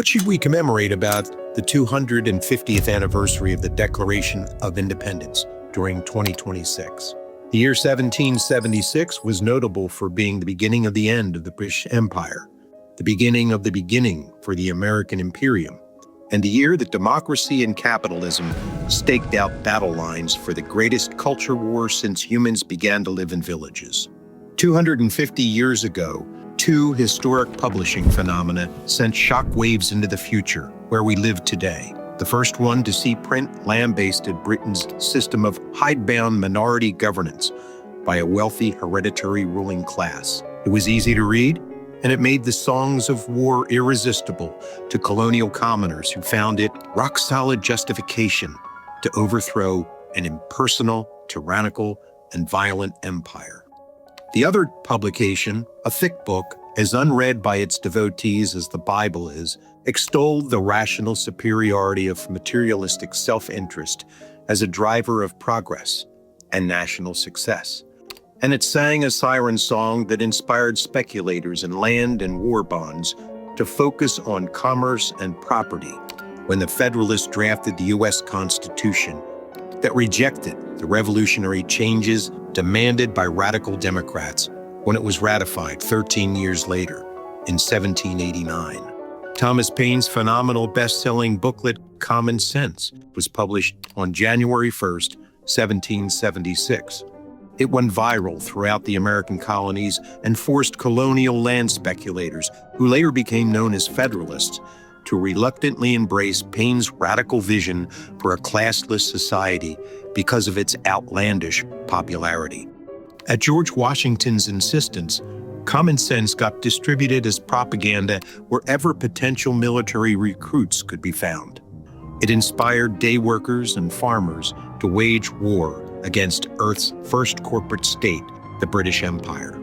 What should we commemorate about the 250th anniversary of the Declaration of Independence during 2026? The year 1776 was notable for being the beginning of the end of the British Empire, the beginning of the beginning for the American Imperium, and the year that democracy and capitalism staked out battle lines for the greatest culture war since humans began to live in villages. 250 years ago, two historic publishing phenomena sent shockwaves into the future where we live today. The first one to see print lambasted Britain's system of hidebound minority governance by a wealthy hereditary ruling class. It was easy to read, and it made the songs of war irresistible to colonial commoners who found it rock-solid justification to overthrow an impersonal, tyrannical, and violent empire. The other publication, a thick book, as unread by its devotees as the Bible is, extolled the rational superiority of materialistic self-interest as a driver of progress and national success. And it sang a siren song that inspired speculators in land and war bonds to focus on commerce and property when the Federalists drafted the U.S. Constitution that rejected the revolutionary changes demanded by radical Democrats when it was ratified 13 years later in 1789. Thomas Paine's phenomenal best-selling booklet, Common Sense, was published on January 1st, 1776. It went viral throughout the American colonies and forced colonial land speculators, who later became known as Federalists, to reluctantly embrace Paine's radical vision for a classless society because of its outlandish popularity. At George Washington's insistence, Common Sense got distributed as propaganda wherever potential military recruits could be found. It inspired day workers and farmers to wage war against Earth's first corporate state, the British Empire.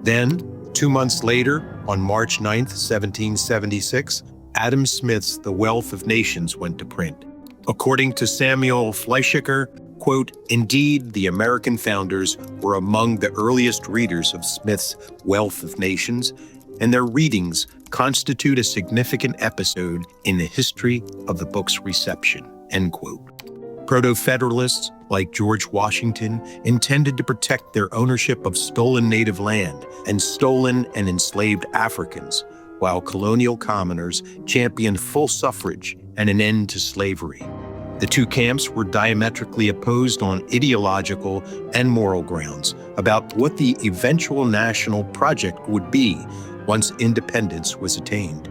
Then, 2 months later, on March 9, 1776, Adam Smith's The Wealth of Nations went to print. According to Samuel Fleischaker, quote, "Indeed, the American founders were among the earliest readers of Smith's Wealth of Nations, and their readings constitute a significant episode in the history of the book's reception," end quote. Proto-Federalists, like George Washington, intended to protect their ownership of stolen native land and stolen and enslaved Africans, while colonial commoners championed full suffrage and an end to slavery. The two camps were diametrically opposed on ideological and moral grounds about what the eventual national project would be once independence was attained.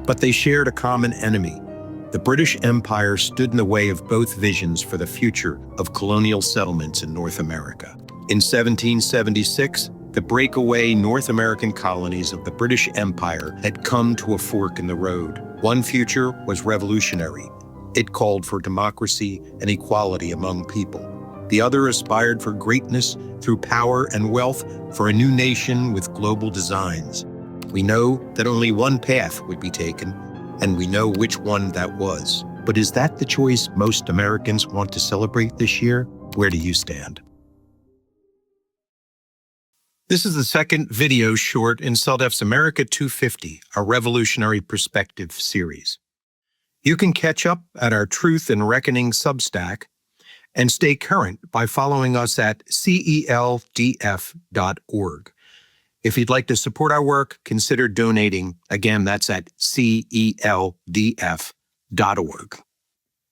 But they shared a common enemy. The British Empire stood in the way of both visions for the future of colonial settlements in North America. In 1776, the breakaway North American colonies of the British Empire had come to a fork in the road. One future was revolutionary. It called for democracy and equality among people. The other aspired for greatness through power and wealth for a new nation with global designs. We know that only one path would be taken, and we know which one that was. But is that the choice most Americans want to celebrate this year? Where do you stand? This is the second video short in Sellouts' America 250, a Revolutionary Perspective series. You can catch up at our Truth and Reckoning Substack and stay current by following us at celdf.org. If you'd like to support our work, consider donating. Again, that's at celdf.org.